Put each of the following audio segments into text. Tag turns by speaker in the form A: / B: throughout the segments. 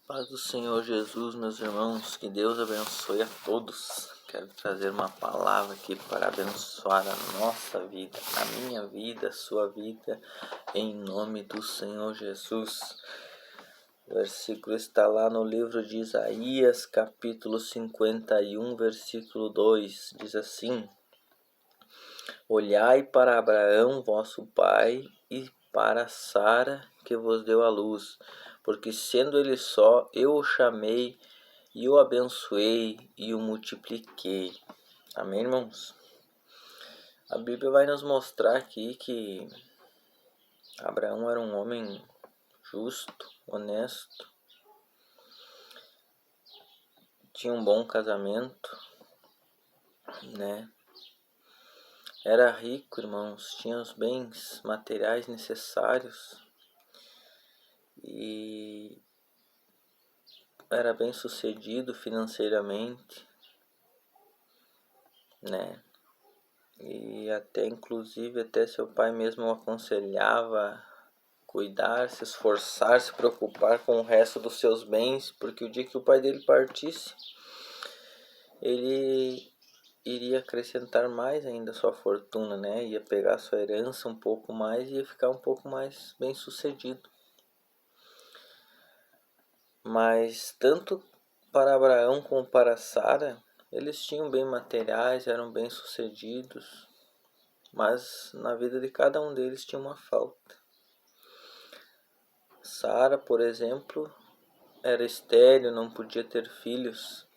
A: Paz do Senhor Jesus, meus irmãos, que Deus abençoe a todos. Quero trazer uma palavra aqui para abençoar a nossa vida, a minha vida, a sua vida, em nome do Senhor Jesus. O versículo está lá no livro de Isaías, capítulo 51, versículo 2, diz assim: Olhai para Abraão, vosso pai, e para Sara, que vos deu a luz, porque sendo ele só, eu o chamei, e o abençoei, e o multipliquei. Amém, irmãos? A Bíblia vai nos mostrar aqui que Abraão era um homem justo, honesto, tinha um bom casamento, né? Era rico, irmãos, tinha os bens materiais necessários e era bem sucedido financeiramente, né? E até inclusive até seu pai mesmo o aconselhava cuidar, se esforçar, se preocupar com o resto dos seus bens, porque o dia que o pai dele partisse, ele iria acrescentar mais ainda sua fortuna, né? Ia pegar sua herança um pouco mais e ia ficar um pouco mais bem sucedido. Mas tanto para Abraão como para Sara, eles tinham bem materiais, eram bem sucedidos, mas na vida de cada um deles tinha uma falta. Sara, por exemplo, era estéril, não podia ter filhos,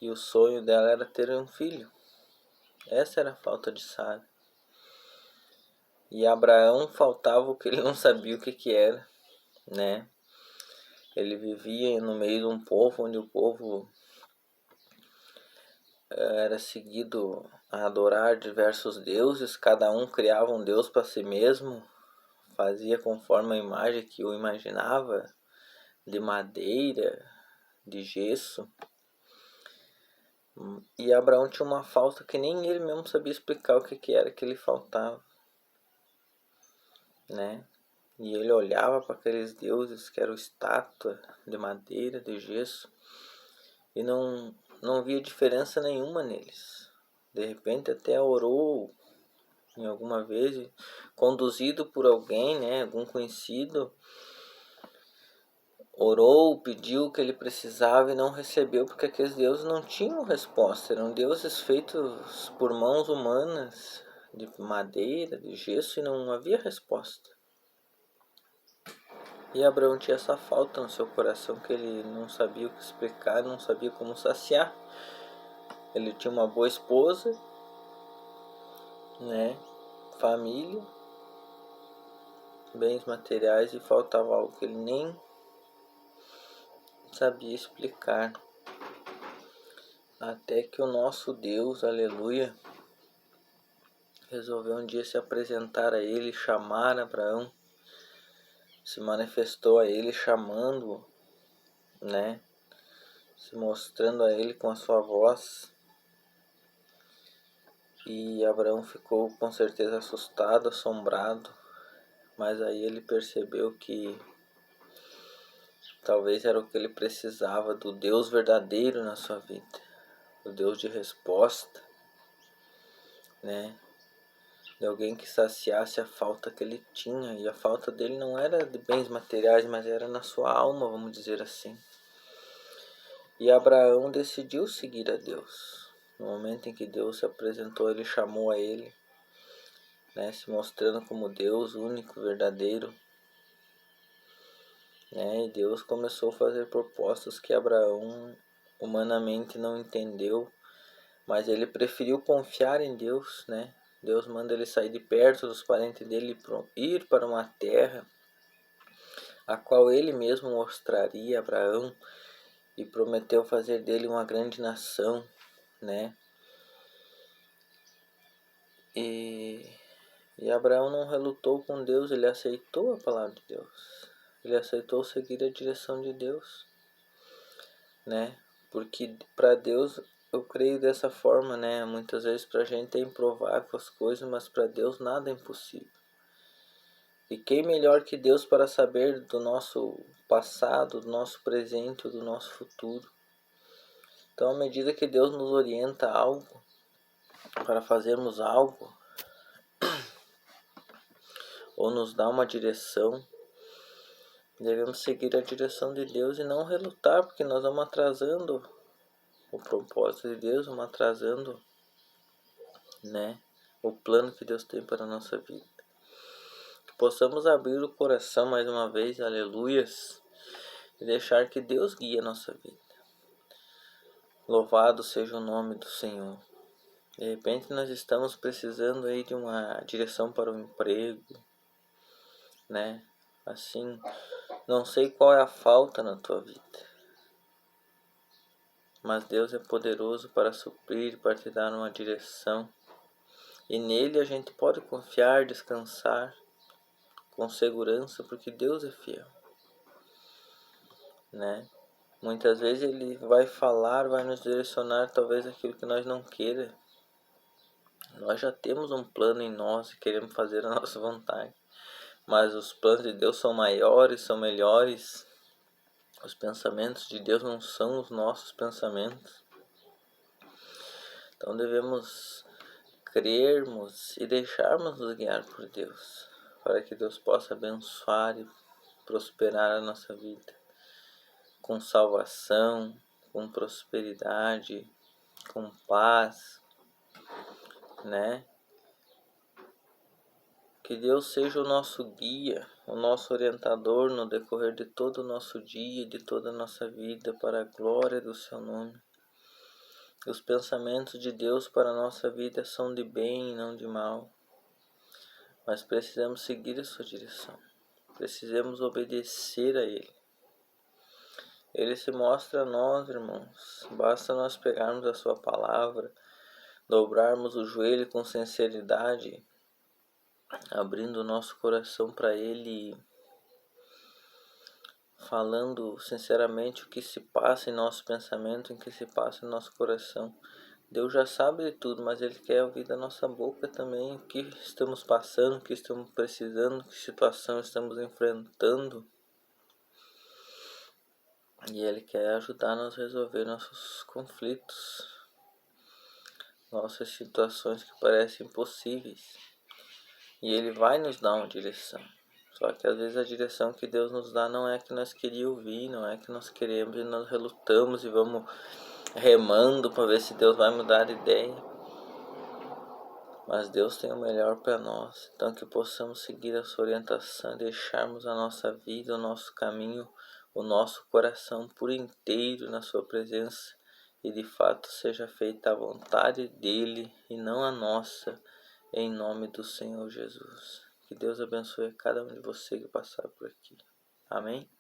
A: e o sonho dela era ter um filho. Essa era a falta de Sara. E Abraão faltava o que ele não sabia o que era, né? Ele vivia no meio de um povo onde o povo era seguido a adorar diversos deuses, cada um criava um deus para si mesmo, fazia conforme a imagem que o imaginava, de madeira, de gesso. E Abraão tinha uma falta que nem ele mesmo sabia explicar o que era que lhe faltava, né? E ele olhava para aqueles deuses que eram estátua de madeira, de gesso, e não via diferença nenhuma neles. De repente até orou em alguma vez, conduzido por alguém, né, algum conhecido, orou, pediu o que ele precisava e não recebeu, porque aqueles deuses não tinham resposta, eram deuses feitos por mãos humanas, de madeira, de gesso, e não havia resposta. E Abraão tinha essa falta no seu coração, que ele não sabia o que explicar, não sabia como saciar. Ele tinha uma boa esposa, né, família, bens materiais, e faltava algo que ele nem sabia explicar. Até que o nosso Deus, aleluia, resolveu um dia se apresentar a ele, chamar Abraão, se manifestou a ele chamando-o, né, se mostrando a ele com a sua voz. E Abraão ficou com certeza assustado, assombrado, mas aí ele percebeu que talvez era o que ele precisava, do Deus verdadeiro na sua vida, o Deus de resposta, né? De alguém que saciasse a falta que ele tinha, e a falta dele não era de bens materiais, mas era na sua alma, vamos dizer assim. E Abraão decidiu seguir a Deus. No momento em que Deus se apresentou, ele chamou a ele, né, se mostrando como Deus único, verdadeiro, né? E Deus começou a fazer propostas que Abraão humanamente não entendeu, mas ele preferiu confiar em Deus, né? Deus manda ele sair de perto dos parentes dele e ir para uma terra a qual ele mesmo mostraria a Abraão, e prometeu fazer dele uma grande nação, né? E Abraão não relutou com Deus, ele aceitou a palavra de Deus. Ele aceitou seguir a direção de Deus, né? Porque para Deus, eu creio dessa forma, né? Muitas vezes para a gente é improvável as coisas, mas para Deus nada é impossível. E quem melhor que Deus para saber do nosso passado, do nosso presente ou do nosso futuro? Então, à medida que Deus nos orienta a algo, para fazermos algo, ou nos dá uma direção, devemos seguir a direção de Deus e não relutar, porque nós vamos atrasando o propósito de Deus, vamos atrasando, o plano que Deus tem para a nossa vida. Que possamos abrir o coração mais uma vez, aleluias, e deixar que Deus guie a nossa vida. Louvado seja o nome do Senhor. De repente nós estamos precisando aí de uma direção para o emprego, Assim, não sei qual é a falta na tua vida, mas Deus é poderoso para suprir, para te dar uma direção. E nele a gente pode confiar, descansar com segurança, porque Deus é fiel, Muitas vezes Ele vai falar, vai nos direcionar talvez aquilo que nós não queira. Nós já temos um plano em nós e queremos fazer a nossa vontade. Mas os planos de Deus são maiores, são melhores. Os pensamentos de Deus não são os nossos pensamentos. Então devemos crermos e deixarmos nos guiar por Deus, para que Deus possa abençoar e prosperar a nossa vida, com salvação, com prosperidade, com paz, Que Deus seja o nosso guia, o nosso orientador no decorrer de todo o nosso dia, de toda a nossa vida, para a glória do seu nome. Os pensamentos de Deus para a nossa vida são de bem e não de mal. Mas precisamos seguir a sua direção. Precisamos obedecer a Ele. Ele se mostra a nós, irmãos. Basta nós pegarmos a sua palavra, dobrarmos o joelho com sinceridade, abrindo o nosso coração para Ele, falando sinceramente o que se passa em nosso pensamento, o que se passa em nosso coração. Deus já sabe de tudo, mas Ele quer ouvir da nossa boca também o que estamos passando, o que estamos precisando, que situação estamos enfrentando. E Ele quer ajudar-nos a resolver nossos conflitos, nossas situações que parecem impossíveis. E Ele vai nos dar uma direção. Só que às vezes a direção que Deus nos dá não é a que nós queríamos ouvir, não é a que nós queremos, e nós relutamos e vamos remando para ver se Deus vai mudar de ideia. Mas Deus tem o melhor para nós. Então que possamos seguir a sua orientação, deixarmos a nossa vida, o nosso caminho, o nosso coração por inteiro na sua presença. E de fato seja feita a vontade dEle e não a nossa, em nome do Senhor Jesus. Que Deus abençoe cada um de vocês que passar por aqui. Amém?